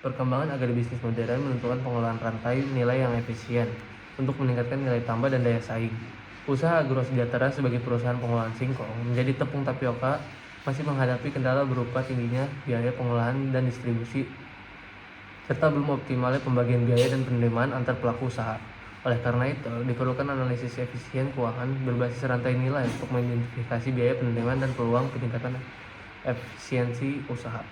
Perkembangan agribisnis modern menentukan pengolahan rantai nilai yang efisien untuk meningkatkan nilai tambah dan daya saing. Usaha agrosejahtera sebagai perusahaan pengolahan singkong menjadi tepung tapioka masih menghadapi kendala berupa tingginya biaya pengolahan dan distribusi, serta belum optimalnya pembagian biaya dan penerimaan antar pelaku usaha. Oleh karena itu, diperlukan analisis efisien keuangan berbasis rantai nilai untuk mengidentifikasi biaya penerimaan dan peluang peningkatan efisiensi usaha.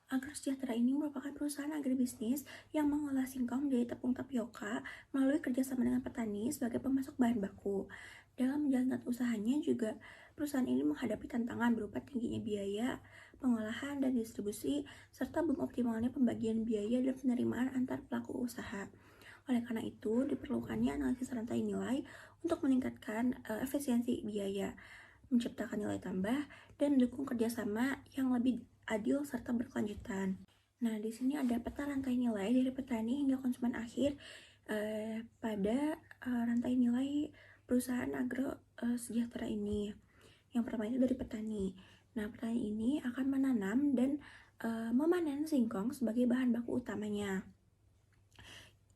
Agrosejahtera ini merupakan perusahaan agribisnis yang mengolah singkong menjadi tepung tapioka melalui kerjasama dengan petani sebagai pemasok bahan baku. Dalam menjalankan usahanya juga, perusahaan ini menghadapi tantangan berupa tingginya biaya, pengolahan dan distribusi, serta belum optimalnya pembagian biaya dan penerimaan antar pelaku usaha. Oleh karena itu, diperlukannya analisis rantai nilai untuk meningkatkan efisiensi biaya, menciptakan nilai tambah, dan mendukung kerjasama yang lebih adil serta berkelanjutan. Nah, di sini ada peta rantai nilai dari petani hingga konsumen akhir pada rantai nilai perusahaan agro sejahtera ini. Yang pertama itu dari petani. Nah, petani ini akan menanam dan memanen singkong sebagai bahan baku utamanya.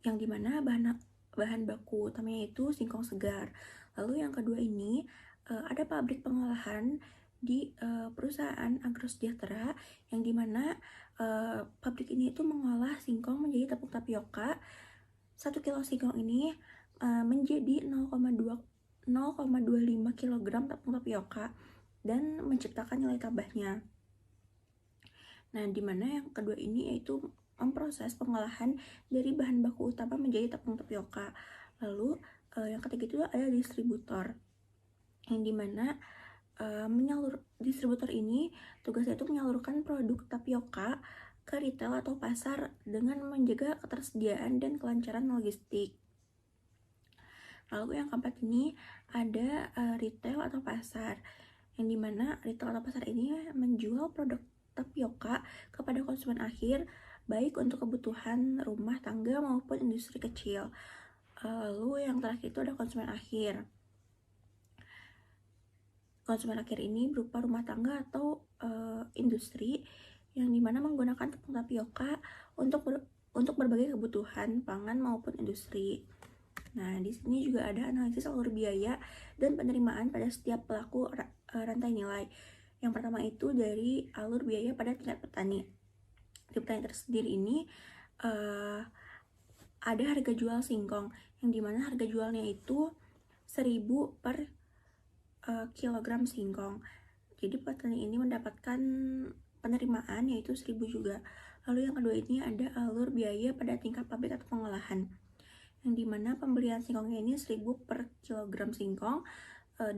Yang dimana bahan baku utamanya itu singkong segar. Lalu yang kedua ini ada pabrik pengolahan di perusahaan agrosejahtera yang dimana pabrik ini itu mengolah singkong menjadi tepung tapioka. 1 kilo singkong ini menjadi 0,25 kg tepung tapioka dan menciptakan nilai tambahnya. Nah, dimana yang kedua ini yaitu memproses pengolahan dari bahan baku utama menjadi tepung tapioka. Lalu yang ketiga itu ada distributor, yang dimana distributor ini tugasnya itu menyalurkan produk tapioka ke retail atau pasar dengan menjaga ketersediaan dan kelancaran logistik. Lalu yang keempat ini ada retail atau pasar, yang dimana retail atau pasar ini menjual produk tapioka kepada konsumen akhir, baik untuk kebutuhan rumah tangga maupun industri kecil. Lalu yang terakhir itu ada konsumen akhir. Konsumen akhir ini berupa rumah tangga atau industri yang dimana menggunakan tepung tapioka untuk berbagai kebutuhan pangan maupun industri. Nah, di sini juga ada analisis alur biaya dan penerimaan pada setiap pelaku rantai nilai. Yang pertama itu dari alur biaya pada tingkat petani. Di petani tersendiri ini ada harga jual singkong, yang dimana harga jualnya itu 1.000 per kilogram singkong. Jadi petani ini mendapatkan penerimaan yaitu 1.000 juga. Lalu yang kedua ini ada alur biaya pada tingkat pabrik atau pengolahan, yang dimana pembelian singkongnya ini 1.000 per kilogram singkong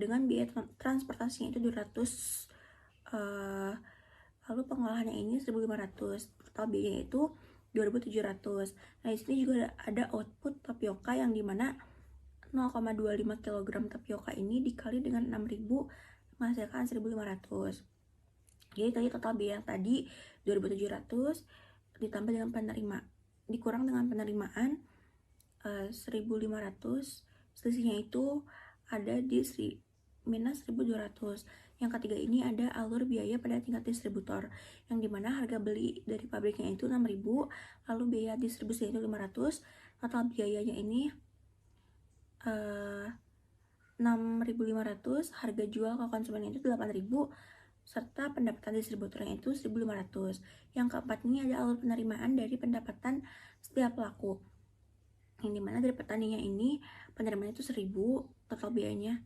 dengan biaya transportasinya itu 200, lalu pengolahannya ini 1.500, total biaya itu 2.700. Nah, di sini juga ada output tapioka yang dimana 0,25 kg tapioka ini dikali dengan 6.000 menghasilkan 1.500. Jadi tadi total biaya tadi 2.700 ditambah dengan dikurang dengan penerimaan 1.500, selisihnya itu ada di minus 1.200. Yang ketiga ini ada alur biaya pada tingkat distributor, yang dimana harga beli dari pabriknya itu 6.000, lalu biaya distribusinya itu 500, total biayanya ini 6.500, harga jual ke konsumen itu 8.000, serta pendapatan distributornya itu 1.500. Yang keempat ini ada alur penerimaan dari pendapatan setiap pelaku, yang dimana dari petaninya ini penerimaan itu 1.000, total biayanya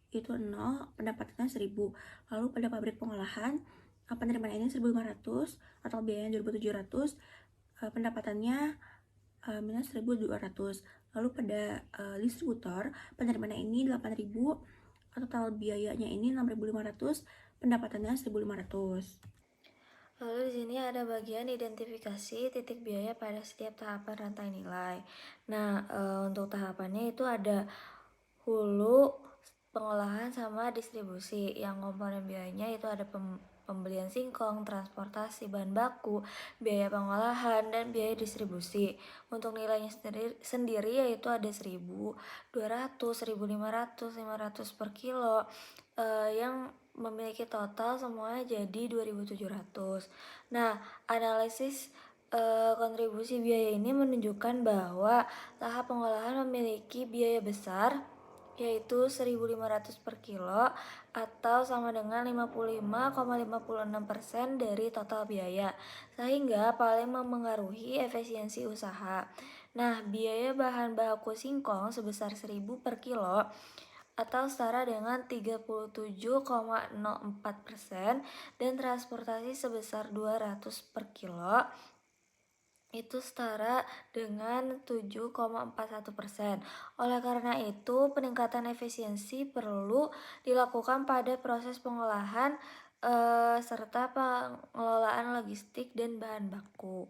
itu 0, pendapatannya 1.000. Lalu pada pabrik pengolahan penerimaan ini 1.500, total biayanya 2.700, pendapatannya minus 1.200. Lalu pada distributor penerimaan ini 8.000, total biayanya ini 6.500, pendapatannya 1.500. Lalu di sini ada bagian identifikasi titik biaya pada setiap tahapan rantai nilai. Nah, untuk tahapannya itu ada hulu, pengolahan sama distribusi. Yang komponen biayanya itu ada pembelian singkong, transportasi bahan baku, biaya pengolahan, dan biaya distribusi. Untuk nilainya sendiri yaitu ada 1.200, 1.500, 500 per kilo, yang memiliki total semuanya jadi 2.700. Nah, analisis kontribusi biaya ini menunjukkan bahwa tahap pengolahan memiliki biaya besar, yaitu 1.500 per kilo atau sama dengan 55,56% dari total biaya, sehingga paling memengaruhi efisiensi usaha. Nah, biaya bahan baku singkong sebesar 1.000 per kilo atau setara dengan 37,04% dan transportasi sebesar 200 per kilo itu setara dengan 7,41%. Oleh karena itu, peningkatan efisiensi perlu dilakukan pada proses pengolahan serta pengelolaan logistik dan bahan baku.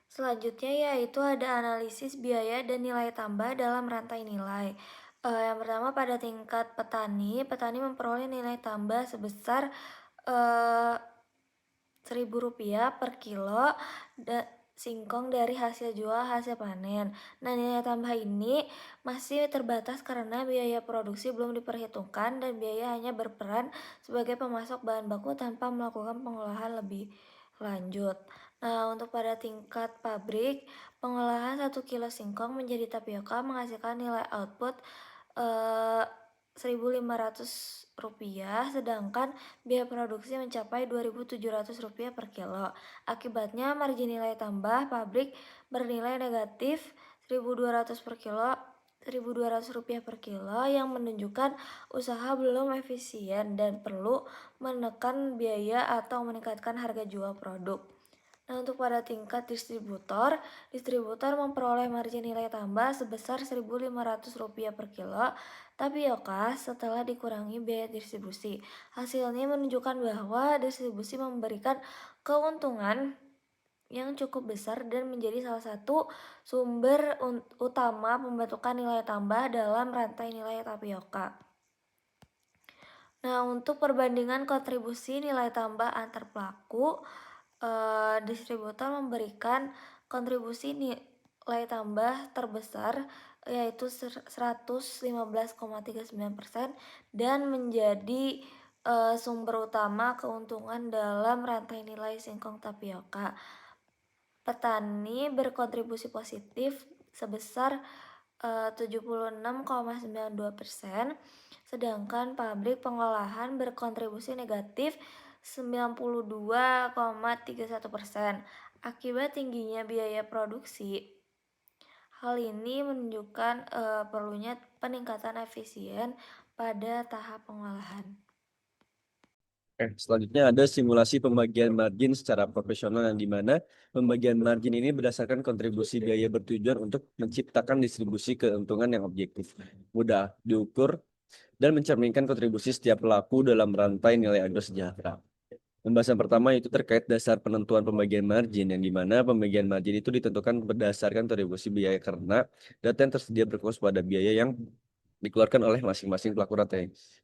Selanjutnya yaitu ada analisis biaya dan nilai tambah dalam rantai nilai. Yang pertama pada tingkat petani, petani memperoleh nilai tambah sebesar Rp1.000 per kilo singkong dari hasil jual hasil panen. Nah, nilai tambah ini masih terbatas karena biaya produksi belum diperhitungkan dan biaya hanya berperan sebagai pemasok bahan baku tanpa melakukan pengolahan lebih lanjut. Nah, untuk pada tingkat pabrik, pengolahan 1 kilo singkong menjadi tapioka menghasilkan nilai output Rp1.500, sedangkan biaya produksi mencapai Rp2.700 per kilo. Akibatnya margin nilai tambah pabrik bernilai negatif Rp1.200 per kilo, Rp1.200 per kilo yang menunjukkan usaha belum efisien dan perlu menekan biaya atau meningkatkan harga jual produk. Nah, untuk pada tingkat distributor memperoleh margin nilai tambah sebesar Rp1.500 per kilo tapioka setelah dikurangi biaya distribusi. Hasilnya menunjukkan bahwa distribusi memberikan keuntungan yang cukup besar dan menjadi salah satu sumber utama pembentukan nilai tambah dalam rantai nilai tapioka. Nah, untuk perbandingan kontribusi nilai tambah antar pelaku, distributor memberikan kontribusi nilai tambah terbesar yaitu 115,39% dan menjadi sumber utama keuntungan dalam rantai nilai singkong tapioka. Petani berkontribusi positif sebesar 76,92%, sedangkan pabrik pengolahan berkontribusi negatif 92,31%. Akibat tingginya biaya produksi, hal ini menunjukkan perlunya peningkatan efisien pada tahap pengolahan. Selanjutnya ada simulasi pembagian margin secara profesional yang dimana pembagian margin ini berdasarkan kontribusi biaya bertujuan untuk menciptakan distribusi keuntungan yang objektif, mudah diukur, dan mencerminkan kontribusi setiap pelaku dalam rantai nilai agrosejahtera. Pembahasan pertama itu terkait dasar penentuan pembagian margin, yang dimana pembagian margin itu ditentukan berdasarkan kontribusi biaya karena data yang tersedia berfokus pada biaya yang dikeluarkan oleh masing-masing pelaku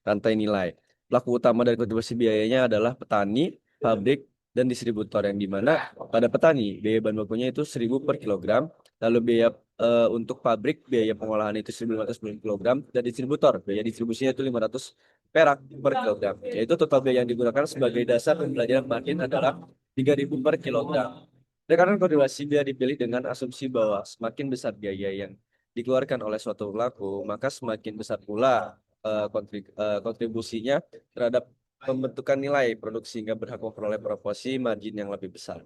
rantai nilai. Pelaku utama dari kontribusi biayanya adalah petani, pabrik, dan distributor, yang dimana pada petani biaya bahan bakunya itu 1.000 per kilogram, lalu biaya untuk pabrik biaya pengolahan itu 1.500 per kilogram, dan distributor biaya distribusinya itu 500 perak per kilogram. Yaitu total biaya yang digunakan sebagai dasar pembelajaran margin adalah 3.000 per kilogram. Dan karena kontribusi biaya dipilih dengan asumsi bahwa semakin besar biaya yang dikeluarkan oleh suatu pelaku, maka semakin besar pula kontribusinya terhadap pembentukan nilai produk sehingga berhak memperoleh proporsi margin yang lebih besar.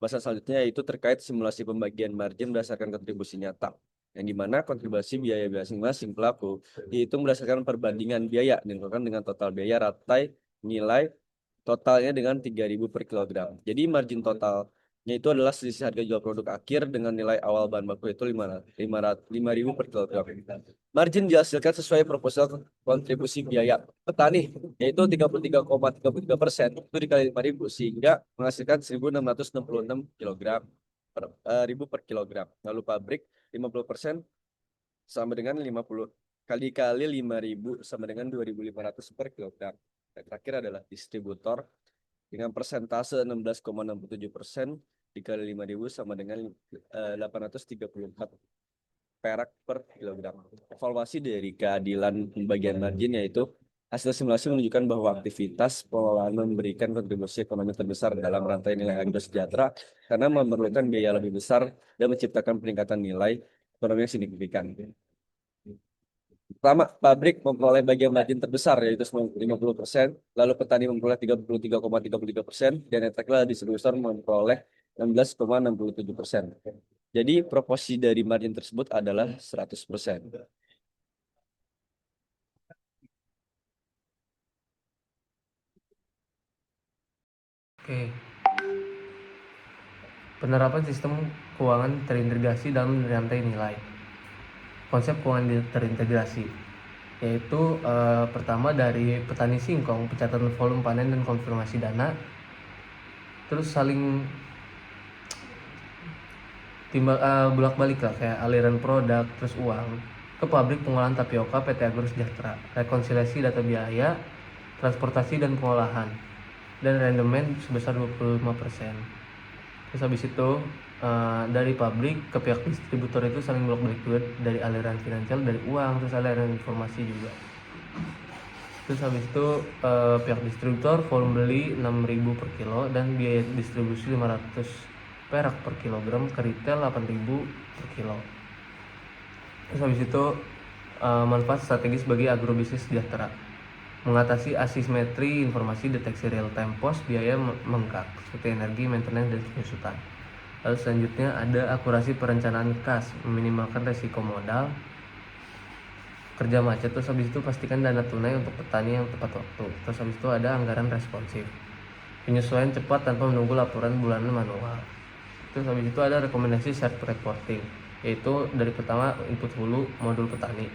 Bahasan selanjutnya yaitu terkait simulasi pembagian margin berdasarkan kontribusi nyata, yang dimana kontribusi biaya masing-masing pelaku dihitung berdasarkan perbandingan biaya dilakukan dengan total biaya rantai nilai totalnya dengan 3.000 per kilogram. Jadi margin totalnya itu adalah selisih harga jual produk akhir dengan nilai awal bahan baku itu 5.000 per kilogram. Margin dihasilkan sesuai proporsional kontribusi biaya petani, yaitu 33,33%, itu dikali 5.000 sehingga menghasilkan 1.666 kilogram ribu per kilogram. Lalu pabrik 50% sama dengan 50 kali 5.000 sama dengan 2.500 per kilogram. Dan terakhir adalah distributor dengan persentase 16,67% dikali 5.000 sama dengan 834 perak per kilogram. Evaluasi dari keadilan pembagian margin yaitu Hasil simulasi menunjukkan bahwa aktivitas pengelolaan memberikan kontribusi ekonomi terbesar dalam rantai nilai agrosejahtera karena memerlukan biaya lebih besar dan menciptakan peningkatan nilai ekonomi yang signifikan. Pertama, pabrik memperoleh bagian margin terbesar yaitu 50%, lalu petani memperoleh 33,33%, dan yang terakhir distributor memperoleh 16,67%. Jadi proporsi dari margin tersebut adalah 100%. Oke. Penerapan sistem keuangan terintegrasi dalam rantai nilai. Konsep keuangan terintegrasi yaitu pertama dari petani singkong, pencatatan volume panen dan konfirmasi dana, terus saling bolak-balik lah, kayak aliran produk terus uang ke pabrik pengolahan tapioka PT Agro Sejahtera, rekonsiliasi data biaya, transportasi dan pengolahan, dan rendemen sebesar 25%. Terus habis itu dari pabrik ke pihak distributor itu saling bolak-balik juga, dari aliran finansial, dari uang, terus aliran informasi juga. Terus habis itu pihak distributor volume beli 6.000 per kilo dan biaya distribusi 500 perak per kilogram, ke retail 8.000 per kilo. Terus habis itu manfaat strategis bagi agrobisnis sejahtera, mengatasi asimetri informasi, deteksi real time pos, biaya membengkak seperti energi, maintenance, dan penyusutan. Lalu selanjutnya ada akurasi perencanaan kas, meminimalkan resiko modal, kerja macet. Terus habis itu pastikan dana tunai untuk petani yang tepat waktu. Terus habis itu ada anggaran responsif, penyesuaian cepat tanpa menunggu laporan bulanan manual. Terus habis itu ada rekomendasi self reporting, yaitu dari pertama input hulu, modul petani,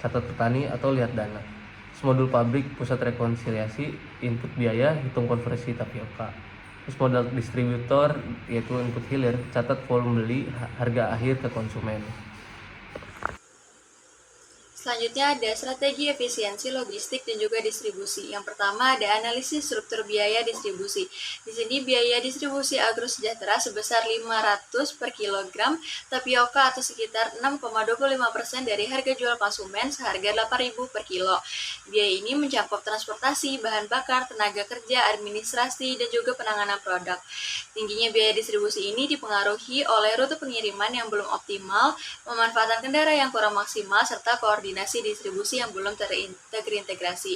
catat petani atau lihat dana. Terus modul pabrik, pusat rekonsiliasi, input biaya, hitung konversi tapioka. Terus modal distributor yaitu input hilir, catat volume beli, harga akhir ke konsumen. Selanjutnya ada strategi efisiensi logistik dan juga distribusi. Yang pertama ada analisis struktur biaya distribusi. Di sini biaya distribusi Agro Sejahtera sebesar 500 per kilogram tapioka atau sekitar 6,25% dari harga jual konsumen seharga 8.000 per kilo. Biaya ini mencakup transportasi, bahan bakar, tenaga kerja, administrasi, dan juga penanganan produk. Tingginya biaya distribusi ini dipengaruhi oleh rute pengiriman yang belum optimal, pemanfaatan kendaraan yang kurang maksimal, serta koordinasi distribusi yang belum terintegrasi.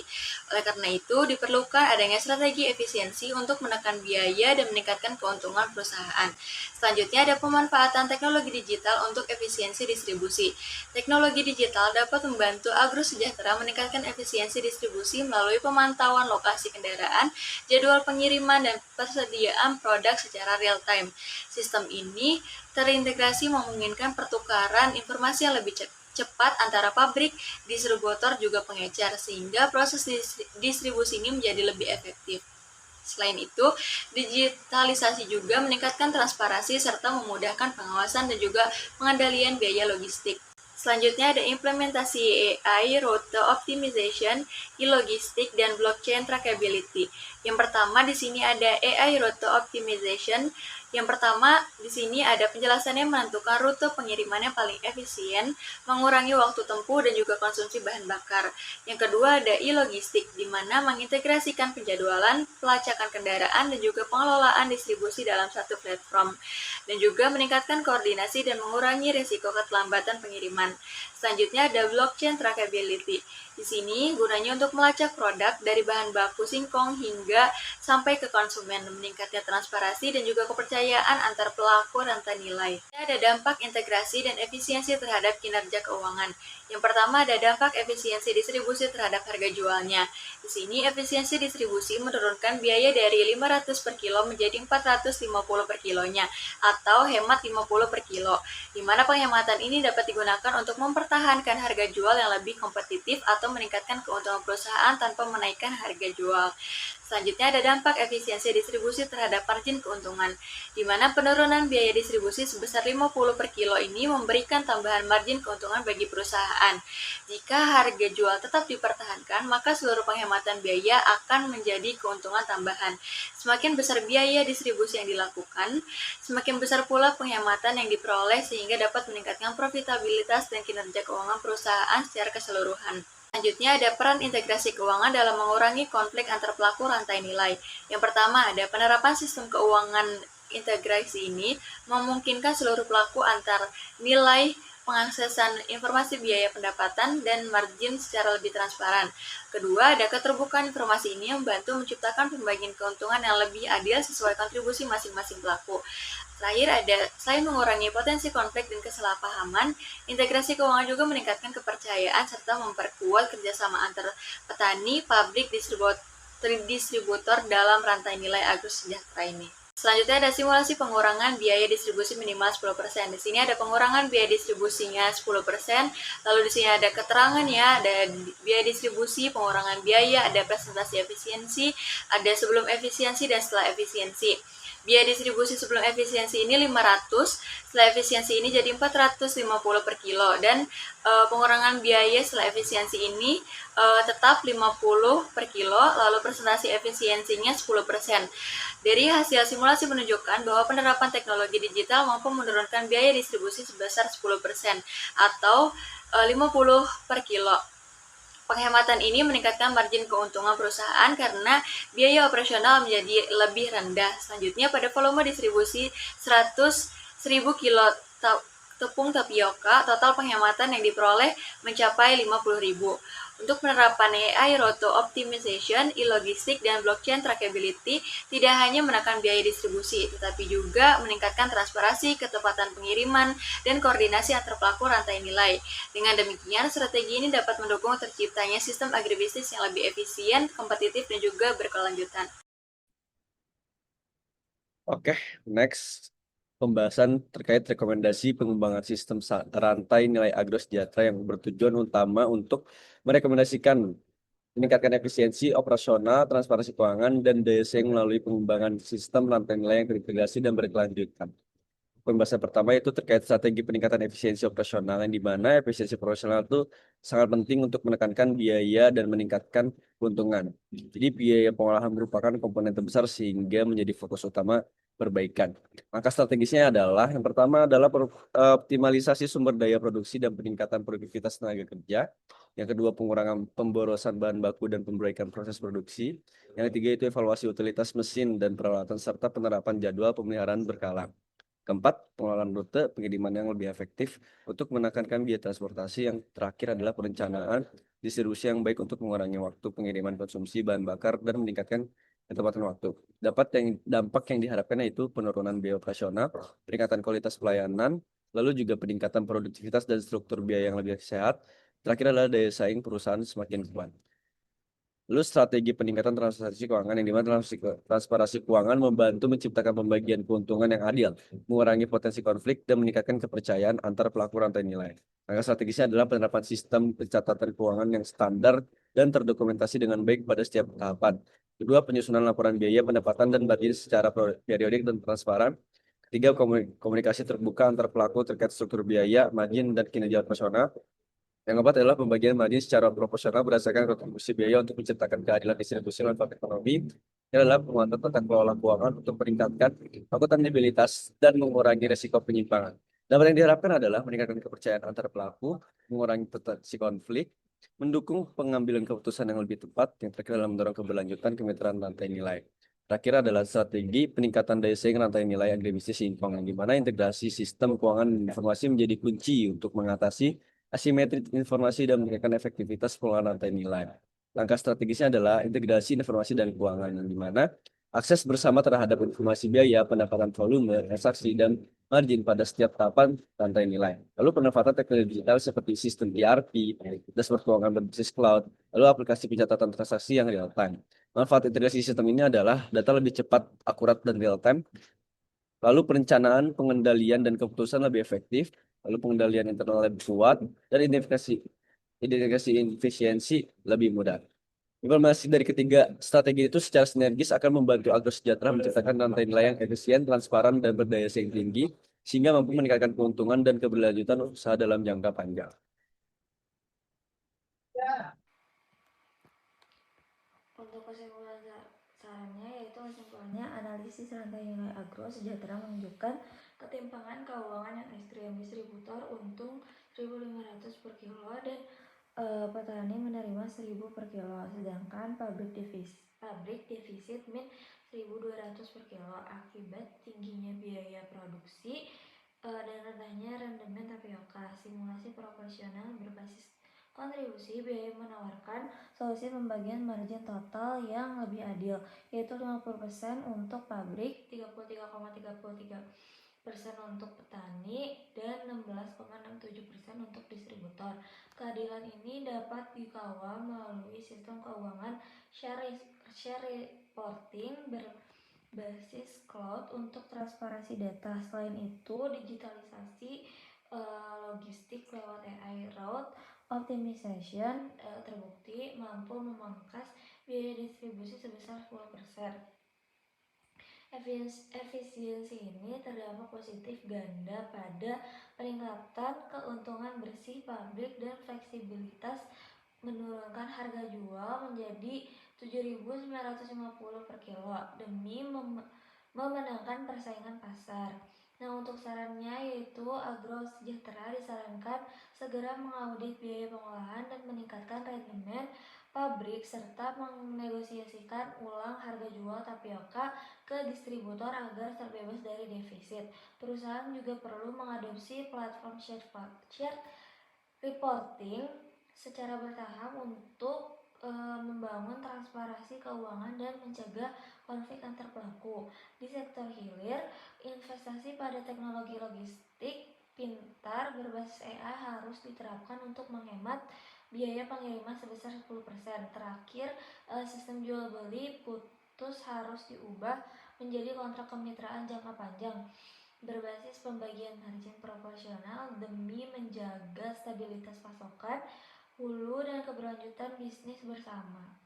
Oleh karena itu, diperlukan adanya strategi efisiensi untuk menekan biaya dan meningkatkan keuntungan perusahaan. Selanjutnya ada pemanfaatan teknologi digital untuk efisiensi distribusi. Teknologi digital dapat membantu Agro Sejahtera meningkatkan efisiensi distribusi melalui pemantauan lokasi kendaraan, jadwal pengiriman, dan persediaan produk secara real time. Sistem ini terintegrasi memungkinkan pertukaran informasi yang lebih cepat antara pabrik, distributor, juga pengecer, sehingga proses distribusi ini menjadi lebih efektif. Selain itu, digitalisasi juga meningkatkan transparansi serta memudahkan pengawasan dan juga pengendalian biaya logistik. Selanjutnya ada implementasi AI, route optimization, e-logistik, dan blockchain trackability. Yang pertama di sini ada AI route optimization. Yang pertama di sini ada penjelasannya menentukan rute pengiriman yang paling efisien, mengurangi waktu tempuh dan juga konsumsi bahan bakar. Yang kedua ada e-logistik, di mana mengintegrasikan penjadwalan, pelacakan kendaraan, dan juga pengelolaan distribusi dalam satu platform, dan juga meningkatkan koordinasi dan mengurangi risiko keterlambatan pengiriman. Selanjutnya ada blockchain trackability. Di sini gunanya untuk melacak produk dari bahan baku singkong hingga sampai ke konsumen, meningkatnya transparansi dan juga kepercayaan antar pelaku rantai nilai. Ada dampak integrasi dan efisiensi terhadap kinerja keuangan. Yang pertama ada dampak efisiensi distribusi terhadap harga jualnya. Di sini efisiensi distribusi menurunkan biaya dari 500 per kilo menjadi 450 per kilonya, atau hemat 50 per kilo, di mana penghematan ini dapat digunakan untuk mempertahankan harga jual yang lebih kompetitif atau meningkatkan keuntungan perusahaan tanpa menaikkan harga jual. Selanjutnya ada dampak efisiensi distribusi terhadap margin keuntungan, di mana penurunan biaya distribusi sebesar 50 per kilo ini memberikan tambahan margin keuntungan bagi perusahaan. Jika harga jual tetap dipertahankan, maka seluruh penghematan biaya akan menjadi keuntungan tambahan. Semakin besar biaya distribusi yang dilakukan, semakin besar pula penghematan yang diperoleh sehingga dapat meningkatkan profitabilitas dan kinerja keuangan perusahaan secara keseluruhan. Selanjutnya ada peran integrasi keuangan dalam mengurangi konflik antar pelaku rantai nilai. Yang pertama ada penerapan sistem keuangan integrasi ini memungkinkan seluruh pelaku antar nilai pengaksesan informasi biaya pendapatan dan margin secara lebih transparan. Kedua, ada keterbukaan informasi ini yang membantu menciptakan pembagian keuntungan yang lebih adil sesuai kontribusi masing-masing pelaku. Terakhir ada, selain mengurangi potensi konflik dan kesalahpahaman, integrasi keuangan juga meningkatkan kepercayaan serta memperkuat kerjasama antar petani, pabrik, distributor dalam rantai nilai agrosejahtera ini. Selanjutnya ada simulasi pengurangan biaya distribusi minimal 10%. Di sini ada pengurangan biaya distribusinya 10%, lalu di sini ada keterangannya, ada biaya distribusi, pengurangan biaya, ada presentasi efisiensi, ada sebelum efisiensi dan setelah efisiensi. Biaya distribusi sebelum efisiensi ini 500, setelah efisiensi ini jadi 450 per kilo, dan pengurangan biaya setelah efisiensi ini tetap 50 per kilo, lalu presentasi efisiensinya 10%. Dari hasil simulasi menunjukkan bahwa penerapan teknologi digital mampu menurunkan biaya distribusi sebesar 10% atau 50 per kilo. Penghematan ini meningkatkan margin keuntungan perusahaan karena biaya operasional menjadi lebih rendah. Selanjutnya pada volume distribusi 100.000 kilo tepung tapioka, total penghematan yang diperoleh mencapai 50.000. Untuk penerapan AI, Roto Optimization, e-logistik, dan blockchain trackability tidak hanya menekan biaya distribusi, tetapi juga meningkatkan transparansi, ketepatan pengiriman, dan koordinasi antar pelaku rantai nilai. Dengan demikian, strategi ini dapat mendukung terciptanya sistem agribisnis yang lebih efisien, kompetitif, dan juga berkelanjutan. Oke, next. Pembahasan terkait rekomendasi pengembangan sistem rantai nilai agrosejahtera yang bertujuan utama untuk merekomendasikan meningkatkan efisiensi operasional, transparansi keuangan, dan daya saing melalui pengembangan sistem rantai nilai yang terintegrasi dan berkelanjutan. Pembahasan pertama itu terkait strategi peningkatan efisiensi operasional, yang di mana efisiensi operasional itu sangat penting untuk menekankan biaya dan meningkatkan keuntungan. Jadi biaya pengolahan merupakan komponen terbesar sehingga menjadi fokus utama perbaikan. Maka strategisnya adalah yang pertama adalah optimalisasi sumber daya produksi dan peningkatan produktivitas tenaga kerja. Yang kedua, pengurangan pemborosan bahan baku dan perbaikan proses produksi. Yang ketiga itu evaluasi utilitas mesin dan peralatan serta penerapan jadwal pemeliharaan berkala. Keempat, pengelolaan rute pengiriman yang lebih efektif untuk menekankan biaya transportasi. Yang terakhir adalah perencanaan distribusi yang baik untuk mengurangi waktu pengiriman konsumsi bahan bakar dan meningkatkan ketepatan waktu. Dampak yang diharapkan yaitu penurunan biaya operasional, peningkatan kualitas pelayanan, lalu juga peningkatan produktivitas dan struktur biaya yang lebih sehat. Terakhir adalah daya saing perusahaan semakin kuat. Lalu strategi peningkatan transaksi keuangan, yang dimana transparansi keuangan membantu menciptakan pembagian keuntungan yang adil, mengurangi potensi konflik, dan meningkatkan kepercayaan antar pelaku rantai nilai. Maka strategisnya adalah penerapan sistem pencatatan keuangan yang standar dan terdokumentasi dengan baik pada setiap tahapan. Kedua, penyusunan laporan biaya, pendapatan, dan budget secara periodik dan transparan. Ketiga, komunikasi terbuka antar pelaku terkait struktur biaya, margin, dan kinerja operasional. Yang keempat adalah pembagian margin secara proporsional berdasarkan kontribusi biaya untuk menciptakan keadilan distribusi manfaat ekonomi. Ini adalah penguatan tata kelola keuangan untuk meningkatkan akuntabilitas dan mengurangi risiko penyimpangan. Dan yang diharapkan adalah meningkatkan kepercayaan antar pelaku, mengurangi potensi konflik, mendukung pengambilan keputusan yang lebih tepat, yang terakhir adalah mendorong keberlanjutan kemitraan rantai nilai. Terakhir adalah strategi peningkatan daya saing rantai nilai agribisnis seimbang, yang di mana integrasi sistem keuangan dan informasi menjadi kunci untuk mengatasi asimetri informasi dan meningkatkan efektivitas pengelolaan rantai nilai. Langkah strategisnya adalah integrasi informasi dan keuangan, yang di mana akses bersama terhadap informasi biaya, pendapatan volume, transaksi, dan margin pada setiap tahapan rantai nilai. Lalu pemanfaatan teknologi digital seperti sistem ERP, dashboard keuangan berbasis cloud, lalu aplikasi pencatatan transaksi yang real time. Manfaat integrasi sistem ini adalah data lebih cepat, akurat, dan real time. Lalu perencanaan, pengendalian, dan keputusan lebih efektif. Lalu pengendalian internal lebih kuat, dan identifikasi efisiensi lebih mudah. Informasi dari ketiga strategi itu secara sinergis akan membantu agrosejahtera menciptakan rantai nilai yang efisien, transparan, dan berdaya saing tinggi, sehingga mampu meningkatkan keuntungan dan keberlanjutan usaha dalam jangka panjang. Untuk kesimpulan sarannya, yaitu kesimpulannya analisis rantai nilai agro sejahtera menunjukkan ketimpangan keuangan yang ekstrem. Distributor untung 1.500 per kilo dan petani menerima 1.000 per kilo, sedangkan pabrik defisit min 1.200 per kilo akibat tingginya biaya produksi dan rendahnya rendemen tapioka. Simulasi proporsional berbasis kontribusi biaya menawarkan solusi pembagian margin total yang lebih adil, yaitu 50% untuk pabrik, 33,33% untuk petani, dan 16,67% untuk distributor. Keadilan ini dapat dikawal melalui sistem keuangan share reporting berbasis cloud untuk transparansi data. Selain itu, digitalisasi logistik lewat AI route optimization terbukti mampu memangkas biaya distribusi sebesar 10%. Efisiensi ini terdampak positif ganda pada peningkatan keuntungan bersih pabrik dan fleksibilitas menurunkan harga jual menjadi 7.950 per kilo demi memenangkan persaingan pasar. Nah, untuk sarannya yaitu Agro Sejahtera disarankan segera mengaudit biaya pengolahan dan meningkatkan rendemen pabrik serta menegosiasikan ulang harga jual tapioka ke distributor agar terbebas dari defisit. Perusahaan juga perlu mengadopsi platform share reporting secara bertahap untuk membangun transparansi keuangan dan mencegah konflik antar pelaku. Di sektor hilir, investasi pada teknologi logistik pintar berbasis AI harus diterapkan untuk menghemat biaya pengiriman sebesar 10%. Terakhir, sistem jual beli putus harus diubah menjadi kontrak kemitraan jangka panjang berbasis pembagian margin proporsional demi menjaga stabilitas pasokan, hulu, dan keberlanjutan bisnis bersama.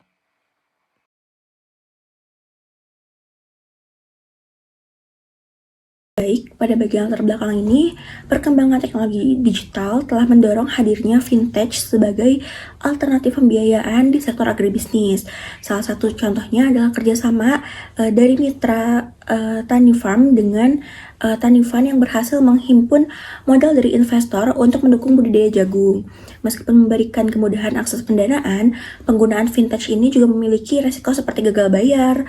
Baik, pada bagian terbelakang ini, perkembangan teknologi digital telah mendorong hadirnya fintech sebagai alternatif pembiayaan di sektor agribisnis. Salah satu contohnya adalah kerjasama dari mitra Tani Farm dengan Tani Fund yang berhasil menghimpun modal dari investor untuk mendukung budidaya jagung. Meskipun memberikan kemudahan akses pendanaan, penggunaan fintech ini juga memiliki resiko seperti gagal bayar,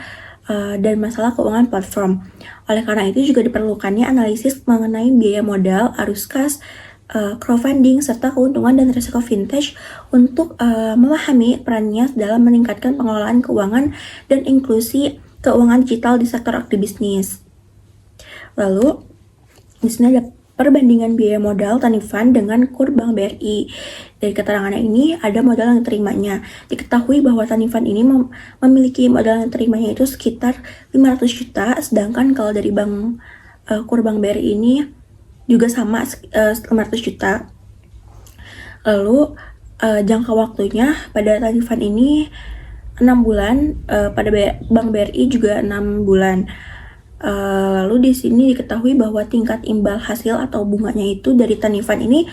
dan masalah keuangan platform. Oleh karena itu juga diperlukannya analisis mengenai biaya modal, arus kas, crowdfunding, serta keuntungan dan risiko fintech untuk memahami perannya dalam meningkatkan pengelolaan keuangan dan inklusi keuangan digital di sektor agribisnis. Lalu, di sini ada perbandingan biaya modal Tani Fund dengan KUR Bank BRI. Dari keterangannya ini ada modal yang diterimanya. Diketahui bahwa Tani Fund ini memiliki modal yang diterimanya itu sekitar 500 juta, sedangkan kalau dari KUR Bank BRI ini juga sama 500 juta. Lalu jangka waktunya pada Tani Fund ini 6 bulan, pada Bank BRI juga 6 bulan. Lalu di sini diketahui bahwa tingkat imbal hasil atau bunganya itu dari Tani Fund ini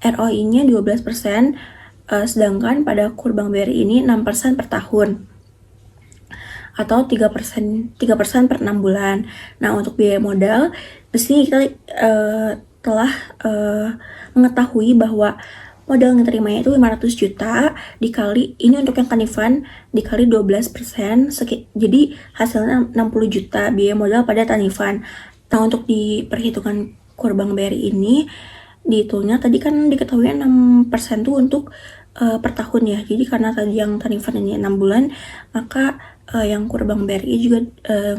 ROI-nya 12%, sedangkan pada KUR Bank BRI ini 6% per tahun atau 3% per 6 bulan. Nah, untuk biaya modal di sini kita telah mengetahui bahwa modal yang diterimanya itu 500 juta dikali, ini untuk yang Tani Fund, dikali 12%, jadi hasilnya 60 juta biaya modal pada Tani Fund. Nah, untuk di perhitungan KUR Bank BRI ini, dihitungnya tadi kan diketahui 6% tuh untuk per tahun ya. Jadi karena tadi yang Tani Fund ini 6 bulan, maka yang KUR Bank BRI juga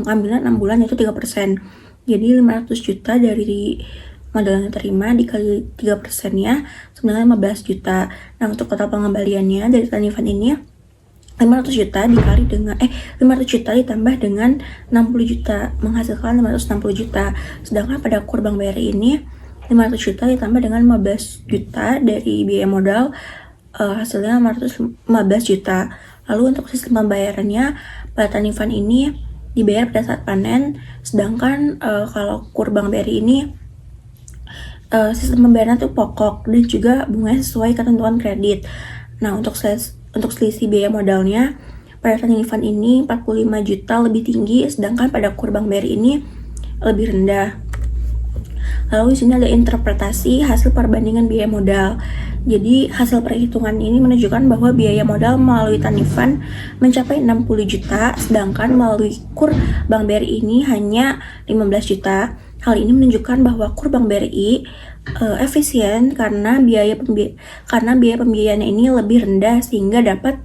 ngambilnya 6 bulan, yaitu 3%. Jadi 500 juta dari modal yang diterima dikali 3%-nya sebenarnya 15 juta. Nah, untuk total pengembaliannya dari Tani Fund ini 500 juta dikali dengan 500 juta ditambah dengan 60 juta menghasilkan 560 juta. Sedangkan pada KUR Bank BRI ini 500 juta ditambah dengan 15 juta dari biaya modal, hasilnya 515 juta. Lalu untuk sistem pembayarannya pada Tani Fund ini dibayar pada saat panen, sedangkan kalau KUR Bank BRI ini sistem pembayaran itu pokok dan juga bunganya sesuai ketentuan kredit. Nah, untuk selisih biaya modalnya pada Tani Fund ini 45 juta lebih tinggi, sedangkan pada KUR Bank BRI ini lebih rendah. Lalu di sini ada interpretasi hasil perbandingan biaya modal. Jadi hasil perhitungan ini menunjukkan bahwa biaya modal melalui Tanifan mencapai 60 juta, sedangkan melalui KUR Bank BRI ini hanya 15 juta. Hal ini menunjukkan bahwa KUR Bank BRI efisien karena biaya pembiayaannya ini lebih rendah sehingga dapat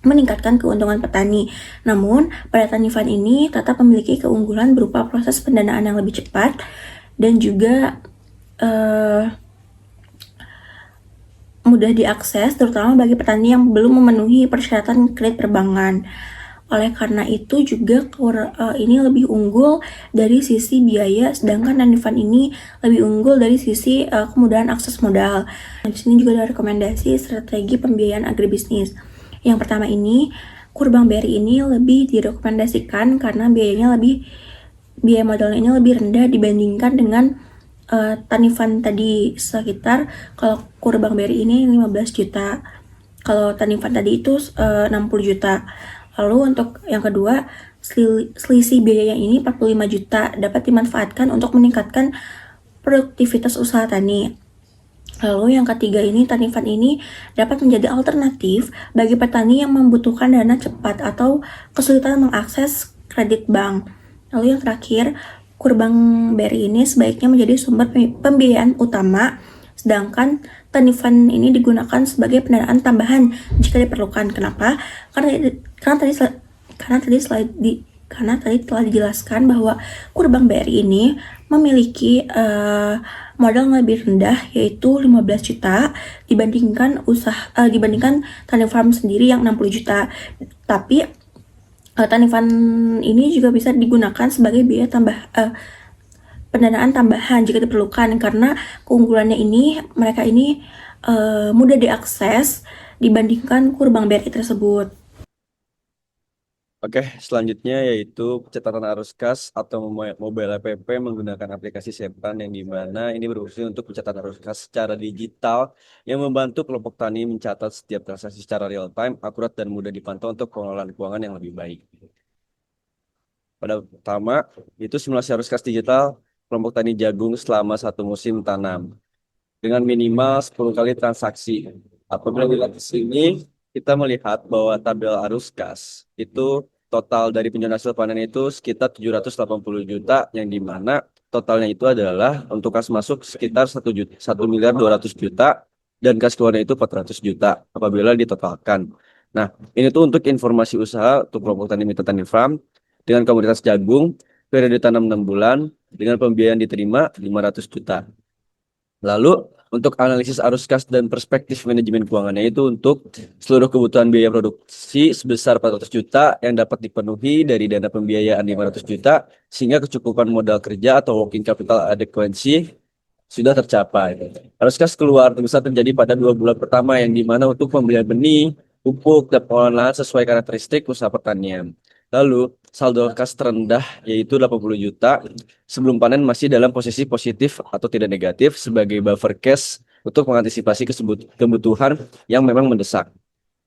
meningkatkan keuntungan petani. Namun, pada Tanifan ini tetap memiliki keunggulan berupa proses pendanaan yang lebih cepat dan juga mudah diakses, terutama bagi petani yang belum memenuhi persyaratan kredit perbankan. Oleh karena itu juga ini lebih unggul dari sisi biaya, sedangkan Tanifan ini lebih unggul dari sisi kemudahan akses modal. Di sini juga ada rekomendasi strategi pembiayaan agribisnis. Yang pertama ini, KUR Bank BRI ini lebih direkomendasikan karena biaya modalnya ini lebih rendah dibandingkan dengan Tanifan tadi, sekitar kalau KUR Bank BRI ini 15 juta. Kalau Tanifan tadi itu 60 juta. Lalu untuk yang kedua, selisih biayanya ini 45 juta dapat dimanfaatkan untuk meningkatkan produktivitas usaha tani. Lalu yang ketiga ini, Tanifan ini dapat menjadi alternatif bagi petani yang membutuhkan dana cepat atau kesulitan mengakses kredit bank. Lalu yang terakhir, KUR Bank BRI ini sebaiknya menjadi sumber pembiayaan utama, sedangkan Tanifan ini digunakan sebagai pendanaan tambahan jika diperlukan. Kenapa? Karena tadi telah dijelaskan bahwa KUR Bank BRI ini memiliki modal lebih rendah, yaitu 15 juta dibandingkan Tanifan sendiri yang 60 juta. Tapi Tanifan ini juga bisa digunakan sebagai biaya pendanaan tambahan jika diperlukan, karena keunggulannya ini mereka ini mudah diakses dibandingkan KUR Bank BRI tersebut. Oke, selanjutnya yaitu pencatatan arus kas atau mobile app menggunakan aplikasi Septan, yang dimana ini berfungsi untuk pencatatan arus kas secara digital yang membantu kelompok tani mencatat setiap transaksi secara real time, akurat dan mudah dipantau untuk pengelolaan keuangan yang lebih baik. Pada pertama, itu simulasi arus kas digital kelompok tani jagung selama satu musim tanam dengan minimal 10 kali transaksi. Apabila dilihat di sini, kita melihat bahwa tabel arus kas itu total dari penjualan hasil panen itu sekitar 780 juta, yang dimana totalnya itu adalah untuk kas masuk sekitar 1,2 miliar juta dan kas keluarnya itu 400 juta apabila ditotalkan. Nah, ini tuh untuk informasi usaha untuk kelompok tani mitra tani farm dengan komoditas jagung, periode tanam 6 bulan, dengan pembiayaan diterima 500 juta. Lalu, untuk analisis arus kas dan perspektif manajemen keuangannya itu untuk seluruh kebutuhan biaya produksi sebesar 400 juta yang dapat dipenuhi dari dana pembiayaan 500 juta sehingga kecukupan modal kerja atau working capital adequacy sudah tercapai. Arus kas keluar bisa terjadi pada 2 bulan pertama, yang dimana untuk pembelian benih, pupuk, dan pengolahan lahan sesuai karakteristik usaha pertanian. Lalu, saldo kas terendah yaitu 80 juta sebelum panen masih dalam posisi positif atau tidak negatif sebagai buffer cash untuk mengantisipasi kebutuhan yang memang mendesak.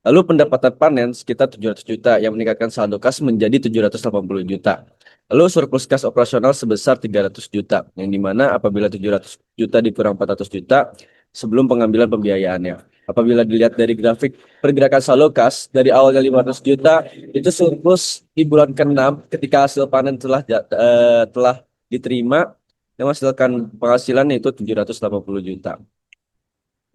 Lalu pendapatan panen sekitar 700 juta yang meningkatkan saldo kas menjadi 780 juta. Lalu surplus kas operasional sebesar 300 juta, yang dimana apabila 700 juta dikurang 400 juta sebelum pengambilan pembiayaannya. Apabila dilihat dari grafik pergerakan saldo kas dari awalnya 500 juta, itu surplus di bulan ke-6 ketika hasil panen telah diterima yang menghasilkan penghasilan yaitu 780 juta.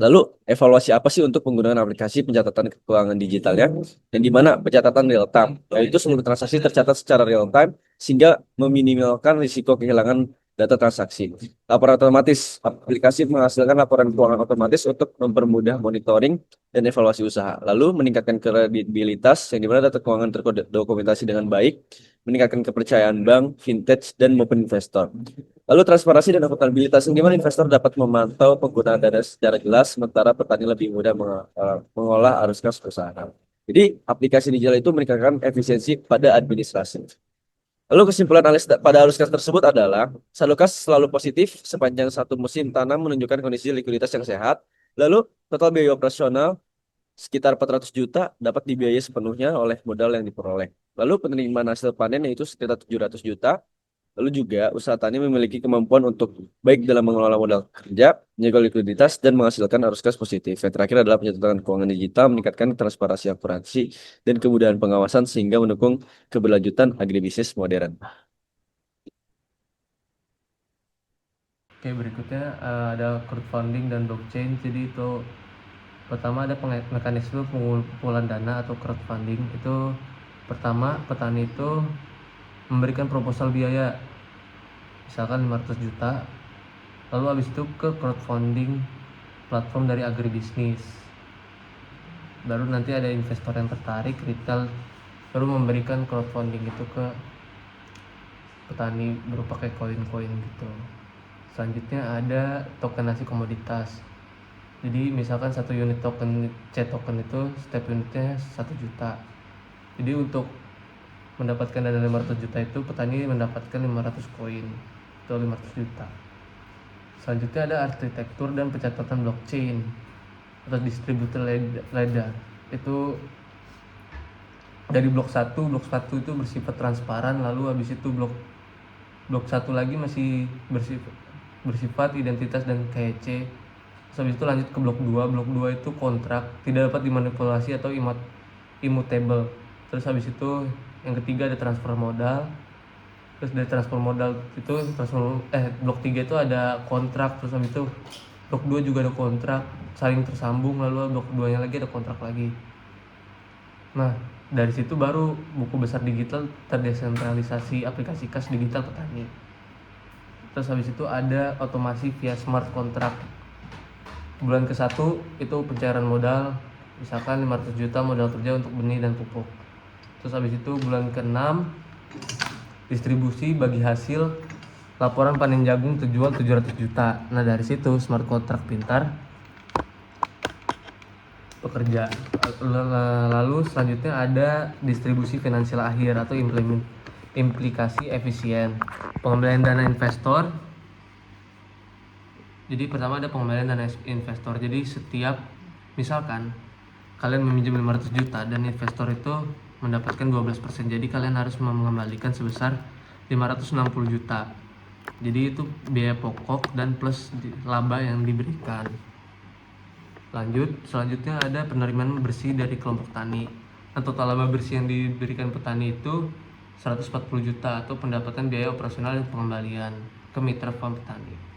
Lalu evaluasi apa sih untuk penggunaan aplikasi pencatatan keuangan digitalnya? Yang dimana pencatatan real time, yaitu seluruh transaksi tercatat secara real time sehingga meminimalkan risiko kehilangan data transaksi. Laporan otomatis, aplikasi menghasilkan laporan keuangan otomatis untuk mempermudah monitoring dan evaluasi usaha. Lalu meningkatkan kredibilitas, yang dimana data keuangan terdokumentasi dengan baik, meningkatkan kepercayaan bank, vintage, dan maupun investor. Lalu transparansi dan akuntabilitas, di mana investor dapat memantau penggunaan dana secara jelas, sementara petani lebih mudah mengolah arus kas perusahaan. Jadi aplikasi digital itu meningkatkan efisiensi pada administrasi. Lalu kesimpulan analis pada arus kas tersebut adalah saldo kas selalu positif sepanjang satu musim tanam, menunjukkan kondisi likuiditas yang sehat. Lalu total biaya operasional sekitar 400 juta dapat dibiayai sepenuhnya oleh modal yang diperoleh. Lalu penerimaan hasil panen yaitu sekitar 700 juta. Lalu juga usaha tani memiliki kemampuan untuk baik dalam mengelola modal kerja, menjaga likuiditas, dan menghasilkan arus kas positif. Yang terakhir adalah pencatatan keuangan digital, meningkatkan transparansi akurasi dan kemudahan pengawasan sehingga mendukung keberlanjutan agribisnis modern. Oke, berikutnya ada crowdfunding dan blockchain. Jadi itu pertama ada mekanisme pengumpulan dana atau crowdfunding. Itu pertama petani itu memberikan proposal biaya misalkan 500 juta, lalu habis itu ke crowdfunding platform dari agribisnis, baru nanti ada investor yang tertarik, retail, baru memberikan crowdfunding itu ke petani berupa kayak koin-koin gitu. Selanjutnya ada tokenasi komoditas. Jadi misalkan satu unit token C token itu setiap unitnya 1 juta. Jadi untuk mendapatkan dana 500 juta itu petani mendapatkan 500 koin atau 500 juta. Selanjutnya ada arsitektur dan pencatatan blockchain atau distributed ledger. Itu dari blok 1 itu bersifat transparan, lalu habis itu blok 1 lagi masih bersifat identitas dan KC. Habis itu lanjut ke blok 2. Blok 2 itu kontrak, tidak dapat dimanipulasi atau immutable. Terus habis itu yang ketiga ada transfer modal. Terus dari transfer modal itu blok 3 itu ada kontrak. Terus habis itu blok 2 juga ada kontrak saling tersambung, lalu blok 2 nya lagi ada kontrak lagi. Nah, dari situ baru buku besar digital terdesentralisasi aplikasi kas digital petani. Terus habis itu ada otomasi via smart contract. Bulan ke-1 itu pencairan modal, misalkan 500 juta modal kerja untuk benih dan pupuk. Terus habis itu bulan ke-6 distribusi bagi hasil laporan panen jagung terjual 700 juta. Nah, dari situ smart contract pintar bekerja. Lalu selanjutnya ada distribusi finansial akhir atau implikasi efisien. Pengembalian dana investor. Jadi pertama ada pengembalian dana investor. Jadi setiap misalkan kalian meminjam 500 juta dan investor itu mendapatkan 12%. Jadi kalian harus mengembalikan sebesar 560 juta. Jadi itu biaya pokok dan plus laba yang diberikan. Selanjutnya ada penerimaan bersih dari kelompok tani. Nah, total laba bersih yang diberikan petani itu 140 juta atau pendapatan biaya operasional dan pengembalian ke mitra farm petani.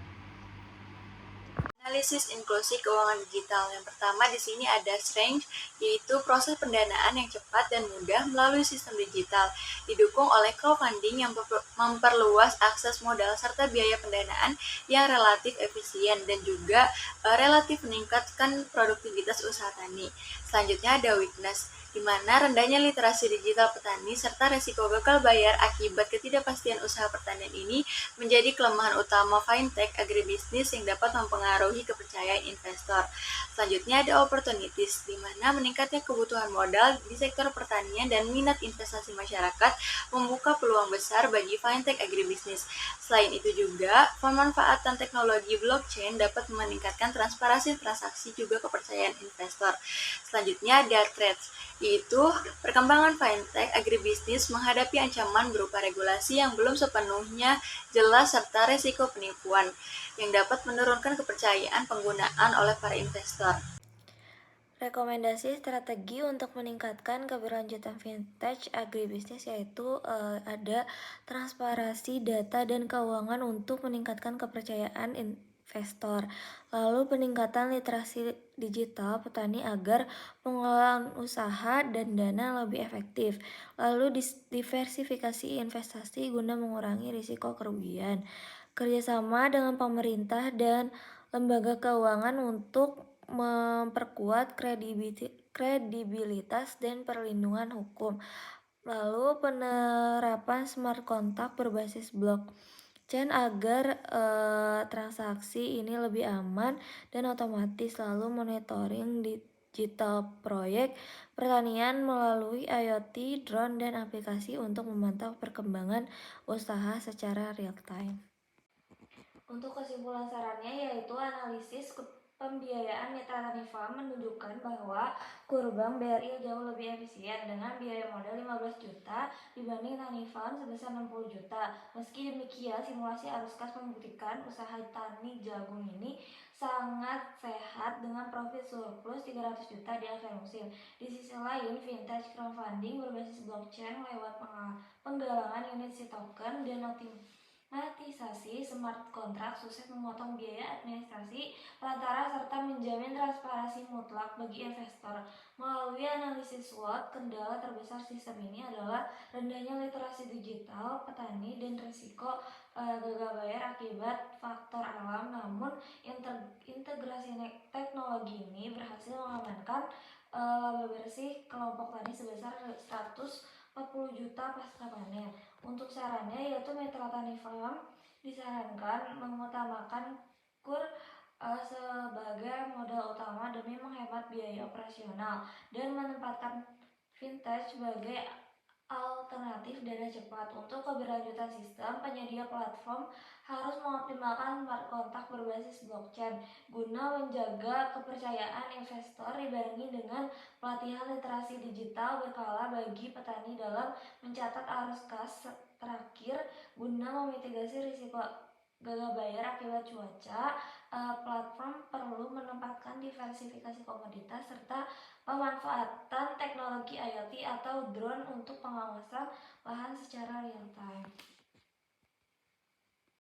Analisis inklusi keuangan digital. Yang pertama di sini ada strength, yaitu proses pendanaan yang cepat dan mudah melalui sistem digital, didukung oleh crowdfunding yang memperluas akses modal serta biaya pendanaan yang relatif efisien dan juga relatif meningkatkan produktivitas usaha tani. Selanjutnya ada weakness, di mana rendahnya literasi digital petani serta resiko gagal bayar akibat ketidakpastian usaha pertanian ini menjadi kelemahan utama fintech agribisnis yang dapat mempengaruhi kepercayaan investor. Selanjutnya ada opportunities, di mana meningkatnya kebutuhan modal di sektor pertanian dan minat investasi masyarakat membuka peluang besar bagi fintech agribisnis. Selain itu juga, pemanfaatan teknologi blockchain dapat meningkatkan transparansi transaksi juga kepercayaan investor. Selanjutnya ada threats, yaitu perkembangan fintech agribisnis menghadapi ancaman berupa regulasi yang belum sepenuhnya jelas serta resiko penipuan yang dapat menurunkan kepercayaan penggunaan oleh para investor. Rekomendasi strategi untuk meningkatkan keberlanjutan vintage agribisnis yaitu ada transparansi data dan keuangan untuk meningkatkan kepercayaan investor. Lalu peningkatan literasi digital petani agar pengelolaan usaha dan dana lebih efektif. Lalu diversifikasi investasi guna mengurangi risiko kerugian. Kerjasama dengan pemerintah dan lembaga keuangan untuk memperkuat kredibilitas dan perlindungan hukum. Lalu penerapan smart contract berbasis blockchain agar transaksi ini lebih aman dan otomatis. Lalu monitoring digital proyek pertanian melalui IoT, drone, dan aplikasi untuk memantau perkembangan usaha secara real time. Untuk kesimpulan sarannya yaitu analisis pembiayaan Mitra Tani Farm menunjukkan bahwa KUR Bank BRI jauh lebih efisien dengan biaya modal 15 juta dibanding Tani Farm sebesar 60 juta. Meski demikian, simulasi arus kas membuktikan usaha tani jagung ini sangat sehat dengan profit surplus 300 juta di akhir musim. Di sisi lain, vintage crowdfunding berbasis blockchain lewat penggalangan unit token dan otomatisasi smart contract sukses memotong biaya administrasi perantara serta menjamin transparansi mutlak bagi investor. Melalui analisis SWOT, kendala terbesar sistem ini adalah rendahnya literasi digital petani dan risiko gagal bayar akibat faktor alam. Namun, integrasi teknologi ini berhasil mengamankan laba bersih kelompok tani sebesar 140 juta pasca panen. Untuk sarannya yaitu Mitra Tani Farm disarankan mengutamakan KUR sebagai modal utama demi menghemat biaya operasional dan menempatkan vintage sebagai alternatif dana cepat. Untuk keberlanjutan sistem, penyedia platform harus mengoptimalkan smart contract berbasis blockchain guna menjaga kepercayaan investor dibarengi dengan pelatihan literasi digital berkala bagi petani dalam mencatat arus kas terakhir guna memitigasi risiko gagal bayar akibat cuaca. Platform perlu menempatkan diversifikasi komoditas serta pemanfaatan teknologi IoT atau drone untuk pengawasan lahan secara real time.